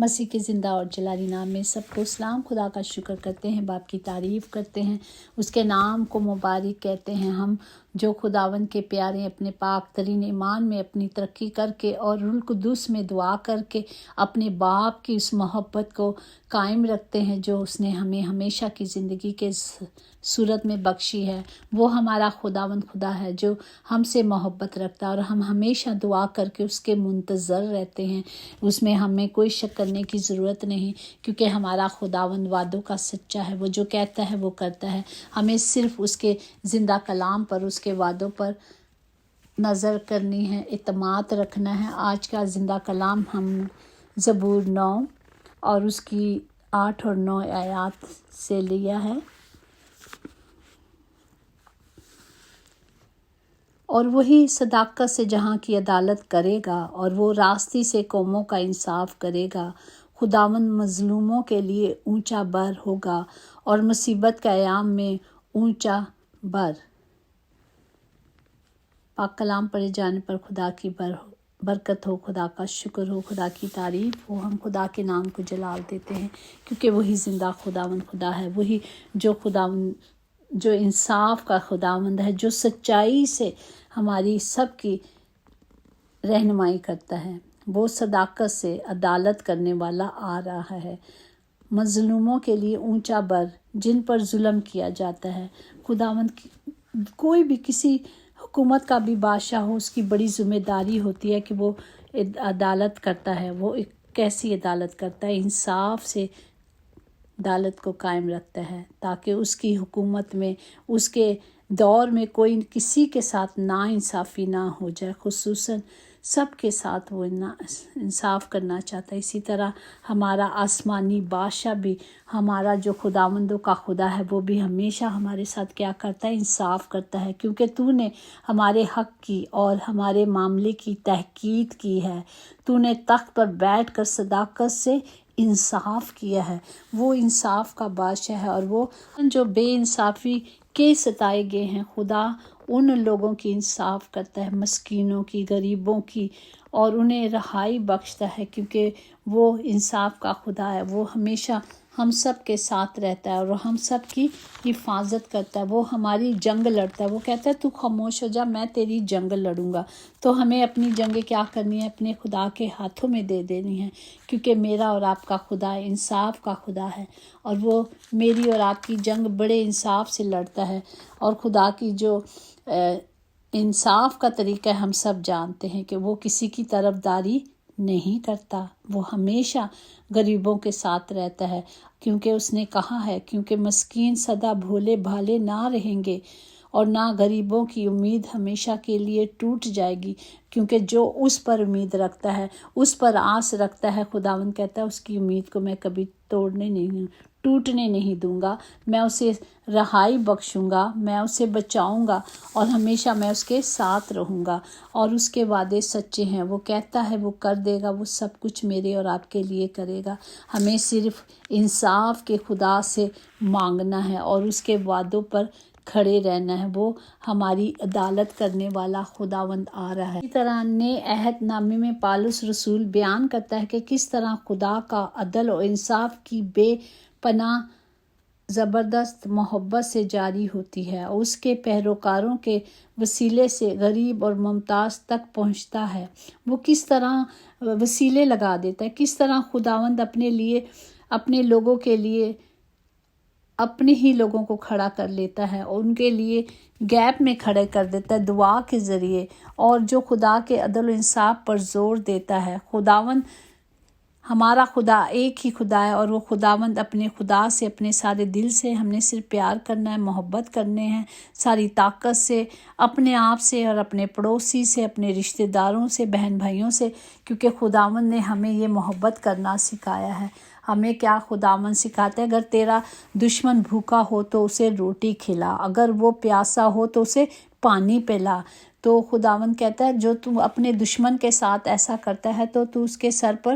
مسیح کے زندہ اور جلالی نام میں سب کو سلام۔ خدا کا شکر کرتے ہیں، باپ کی تعریف کرتے ہیں، اس کے نام کو مبارک کہتے ہیں۔ ہم جو خداوند کے پیارے اپنے پاک ترین ایمان میں اپنی ترقی کر کے اور روح القدس میں دعا کر کے اپنے باپ کی اس محبت کو قائم رکھتے ہیں جو اس نے ہمیں ہمیشہ کی زندگی کے صورت میں بخشی ہے۔ وہ ہمارا خداوند خدا ہے جو ہم سے محبت رکھتا ہے اور ہم ہمیشہ دعا کر کے اس کے منتظر رہتے ہیں۔ اس میں ہمیں کوئی شک کرنے کی ضرورت نہیں، کیونکہ ہمارا خداوند وعدوں کا سچا ہے۔ وہ جو کہتا ہے وہ کرتا ہے۔ ہمیں صرف اس کے زندہ کلام پر، اس کے وعدوں پر نظر کرنی ہے، اعتماد رکھنا ہے۔ آج کا زندہ کلام ہم زبور 9 اور اس کی 8 اور 9 آیات سے لیا ہے۔ اور وہی صداقت سے جہاں کی عدالت کرے گا اور وہ راستی سے قوموں کا انصاف کرے گا۔ خداوند مظلوموں کے لیے اونچا بر ہوگا اور مصیبت کے ایام میں اونچا بر۔ پاک کلام پڑھے جانے پر خدا کی برکت ہو، خدا کا شکر ہو، خدا کی تعریف ہو۔ ہم خدا کے نام کو جلال دیتے ہیں کیونکہ وہی زندہ خداوند خدا ہے، وہی جو انصاف کا خداوند ہے، جو سچائی سے ہماری سب کی رہنمائی کرتا ہے۔ وہ صداقت سے عدالت کرنے والا آ رہا ہے۔ مظلوموں کے لیے اونچا بر، جن پر ظلم کیا جاتا ہے۔ خداوند کوئی بھی کسی حکومت کا بھی بادشاہ ہو، اس کی بڑی ذمہ داری ہوتی ہے کہ وہ عدالت کرتا ہے۔ وہ ایک کیسی عدالت کرتا ہے؟ انصاف سے عدالت کو قائم رکھتا ہے تاکہ اس کی حکومت میں، اس کے دور میں کوئی کسی کے ساتھ ناانصافی نہ ہو جائے، خصوصاً سب کے ساتھ وہ انصاف کرنا چاہتا ہے۔ اسی طرح ہمارا آسمانی بادشاہ بھی، ہمارا جو خداوندوں کا خدا ہے، وہ بھی ہمیشہ ہمارے ساتھ کیا کرتا ہے؟ انصاف کرتا ہے، کیونکہ تو نے ہمارے حق کی اور ہمارے معاملے کی تحقیق کی ہے۔ تو نے تخت پر بیٹھ کر صداقت سے انصاف کیا ہے۔ وہ انصاف کا بادشاہ ہے، اور وہ جو بے انصافی کے ستائے گئے ہیں، خدا ان لوگوں کی انصاف کرتا ہے، مسکینوں کی، غریبوں کی، اور انہیں رہائی بخشتا ہے، کیونکہ وہ انصاف کا خدا ہے۔ وہ ہمیشہ ہم سب کے ساتھ رہتا ہے اور ہم سب کی حفاظت کرتا ہے۔ وہ ہماری جنگ لڑتا ہے۔ وہ کہتا ہے تو خاموش ہو جا، میں تیری جنگ لڑوں گا۔ تو ہمیں اپنی جنگیں کیا کرنی ہے؟ اپنے خدا کے ہاتھوں میں دے دینی ہے، کیونکہ میرا اور آپ کا خدا انصاف کا خدا ہے، اور وہ میری اور آپ کی جنگ بڑے انصاف سے لڑتا ہے۔ اور خدا کی جو انصاف کا طریقہ ہم سب جانتے ہیں کہ وہ کسی کی طرفداری نہیں کرتا۔ وہ ہمیشہ غریبوں کے ساتھ رہتا ہے، کیونکہ اس نے کہا ہے، کیونکہ مسکین سدا بھولے بھالے نہ رہیں گے، اور نہ غریبوں کی امید ہمیشہ کے لیے ٹوٹ جائے گی، کیونکہ جو اس پر امید رکھتا ہے، اس پر آس رکھتا ہے، خداوند کہتا ہے اس کی امید کو میں کبھی ٹوٹنے نہیں دوں گا۔ میں اسے رہائی بخشوں گا، میں اسے بچاؤں گا، اور ہمیشہ میں اس کے ساتھ رہوں گا، اور اس کے وعدے سچے ہیں۔ وہ کہتا ہے وہ کر دے گا، وہ سب کچھ میرے اور آپ کے لیے کرے گا۔ ہمیں صرف انصاف کے خدا سے مانگنا ہے اور اس کے وعدوں پر کھڑے رہنا ہے۔ وہ ہماری عدالت کرنے والا خداوند آ رہا ہے۔ اسی طرح نئے عہد نامے میں پالس رسول بیان کرتا ہے کہ کس طرح خدا کا عدل و انصاف کی بے پناہ زبردست محبت سے جاری ہوتی ہے، اور اس کے پیروکاروں کے وسیلے سے غریب اور ممتاز تک پہنچتا ہے۔ وہ کس طرح وسیلے لگا دیتا ہے، کس طرح خداوند اپنے لیے، اپنے لوگوں کے لیے اپنے ہی لوگوں کو کھڑا کر لیتا ہے، اور ان کے لیے گیپ میں کھڑے کر دیتا ہے دعا کے ذریعے، اور جو خدا کے عدل و انصاف پر زور دیتا ہے۔ خداوند، ہمارا خدا ایک ہی خدا ہے، اور وہ خداوند اپنے خدا سے اپنے سارے دل سے ہم نے صرف پیار کرنا ہے، محبت کرنے ہیں، ساری طاقت سے، اپنے آپ سے اور اپنے پڑوسی سے، اپنے رشتہ داروں سے، بہن بھائیوں سے، کیونکہ خداوند نے ہمیں یہ محبت کرنا سکھایا ہے۔ ہمیں کیا خداوند سکھاتا ہے؟ اگر تیرا دشمن بھوکا ہو تو اسے روٹی کھلا، اگر وہ پیاسا ہو تو اسے پانی پلا۔ تو خداوند کہتا ہے جو تو اپنے دشمن کے ساتھ ایسا کرتا ہے تو تو اس کے سر پر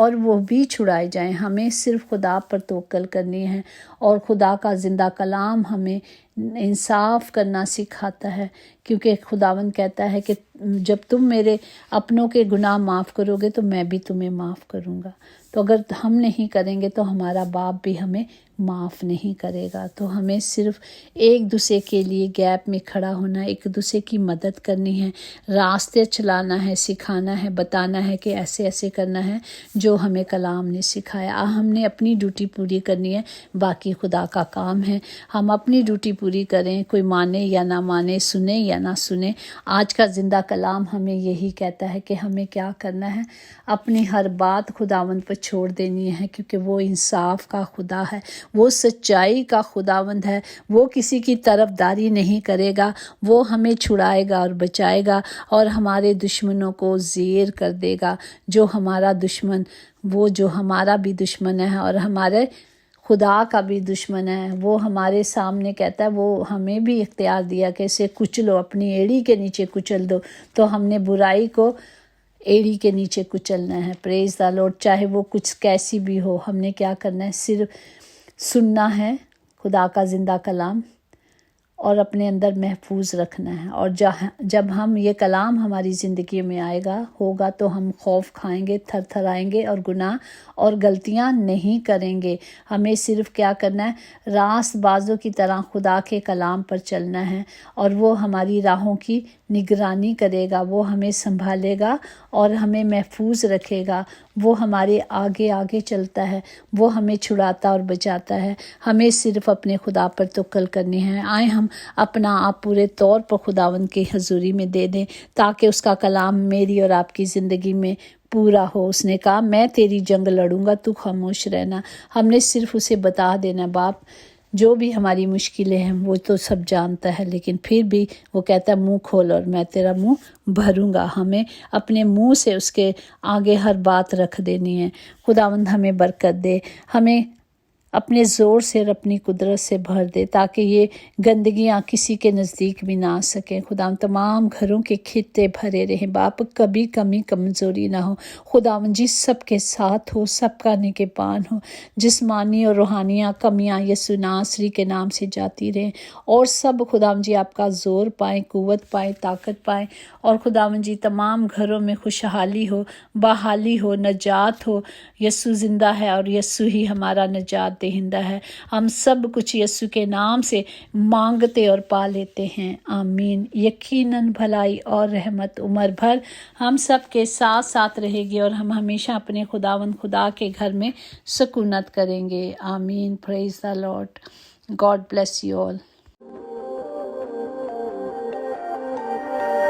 اور وہ بھی چھڑائے جائیں۔ ہمیں صرف خدا پر توکل کرنی ہے، اور خدا کا زندہ کلام ہمیں انصاف کرنا سکھاتا ہے، کیونکہ خداوند کہتا ہے کہ جب تم میرے اپنوں کے گناہ معاف کرو گے تو میں بھی تمہیں معاف کروں گا۔ تو اگر ہم نہیں کریں گے تو ہمارا باپ بھی ہمیں معاف نہیں کرے گا۔ تو ہمیں صرف ایک دوسرے کے لیے گیپ میں کھڑا ہونا ہے، ایک دوسرے کی مدد کرنی ہے، راستے چلانا ہے، سکھانا ہے، بتانا ہے کہ ایسے ایسے کرنا ہے جو ہمیں کلام نے سکھایا۔ ہم نے اپنی ڈیوٹی پوری کرنی ہے، باقی خدا کا کام ہے۔ ہم اپنی ڈیوٹی پوری کریں، کوئی مانے یا نہ مانے، سنے یا نہ سنے۔ آج کا زندہ کلام ہمیں یہی کہتا ہے کہ ہمیں کیا کرنا ہے، اپنی ہر بات خداوند پر چھوڑ دینی ہے، کیونکہ وہ انصاف کا خدا ہے، وہ سچائی کا خداوند ہے، وہ کسی کی طرفداری نہیں کرے گا، وہ ہمیں چھڑائے گا اور بچائے گا، اور ہمارے دشمنوں کو زیر کر دے گا۔ جو ہمارا دشمن، وہ جو ہمارا بھی دشمن ہے اور ہمارے خدا کا بھی دشمن ہے، وہ ہمارے سامنے کہتا ہے، وہ ہمیں بھی اختیار دیا کہ اسے کچلو، اپنی ایڑی کے نیچے کچل دو۔ تو ہم نے برائی کو ایڑی کے نیچے کچلنا ہے۔ پریز دا لارڈ۔ چاہے وہ کچھ کیسی بھی ہو، ہم نے کیا کرنا ہے، صرف سننا ہے خدا کا زندہ کلام اور اپنے اندر محفوظ رکھنا ہے۔ اور جب ہم یہ کلام ہماری زندگی میں آئے گا ہوگا تو ہم خوف کھائیں گے، تھر تھر آئیں گے، اور گناہ اور غلطیاں نہیں کریں گے۔ ہمیں صرف کیا کرنا ہے، راست بازوں کی طرح خدا کے کلام پر چلنا ہے، اور وہ ہماری راہوں کی نگرانی کرے گا، وہ ہمیں سنبھالے گا اور ہمیں محفوظ رکھے گا۔ وہ ہمارے آگے آگے چلتا ہے، وہ ہمیں چھڑاتا اور بچاتا ہے۔ ہمیں صرف اپنے خدا پر توکل کرنی ہے۔ آئیں ہم اپنا آپ پورے طور پر خداوند کی حضوری میں دے دیں، تاکہ اس کا کلام میری اور آپ کی زندگی میں پورا ہو۔ اس نے کہا، میں تیری جنگ لڑوں گا، تو خاموش رہنا۔ ہم نے صرف اسے بتا دینا، باپ جو بھی ہماری مشکلیں ہیں وہ تو سب جانتا ہے، لیکن پھر بھی وہ کہتا ہے منہ کھول اور میں تیرا منہ بھروں گا۔ ہمیں اپنے منہ سے اس کے آگے ہر بات رکھ دینی ہے۔ خداوند ہمیں برکت دے، ہمیں اپنے زور سے اور اپنی قدرت سے بھر دے، تاکہ یہ گندگیاں کسی کے نزدیک بھی نہ آ سکیں۔ خداوند تمام گھروں کے خطے بھرے رہیں، باپ کبھی کمی کمزوری نہ ہو۔ خداوند جی سب کے ساتھ ہو، سب کا نگہبان ہو۔ جسمانی اور روحانیاں کمیاں یسوع ناصری کے نام سے جاتی رہیں، اور سب خداوند جی آپ کا زور پائیں، قوت پائیں، طاقت پائیں، اور خداوند جی تمام گھروں میں خوشحالی ہو، بحالی ہو، نجات ہو۔ یسوع زندہ ہے اور یسوع ہی ہمارا نجات دہندہ ہے۔ ہم سب کچھ یسوع کے نام سے مانگتے اور پا لیتے ہیں، آمین۔ یقیناً بھلائی اور رحمت عمر بھر ہم سب کے ساتھ ساتھ رہے گی، اور ہم ہمیشہ اپنے خداوند خدا کے گھر میں سکونت کریں گے، آمین۔ Praise the lord. God bless you all.